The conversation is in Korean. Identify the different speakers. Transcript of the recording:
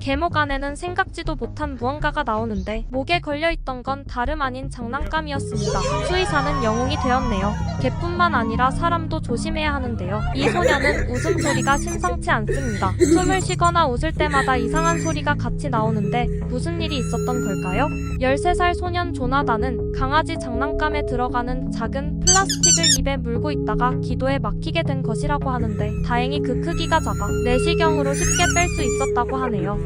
Speaker 1: 계목 안에는 생각지도 못한 무언가가 나오는데 목에 걸려있던 건 다름 아닌 장난감이었습니다. 수의사는 영웅이 되었네요. 개뿐만 아니라 사람도 조심해야 하는데요. 이 소녀는 웃음소리가 심상치 않습니다. 숨을 쉬거나 웃을 때마다 이상한 소리가 같이 나오는데 무슨 일이 있었던 걸까요? 13살 소년 조나단은 강아지 장난감에 들어가는 작은 플라스틱을 입에 물고 있다가 기도에 막히게 된 것이라고 하는데 다행히 그 크기가 작아 내시경으로 쉽게 뺄 수 있었다고 하네요.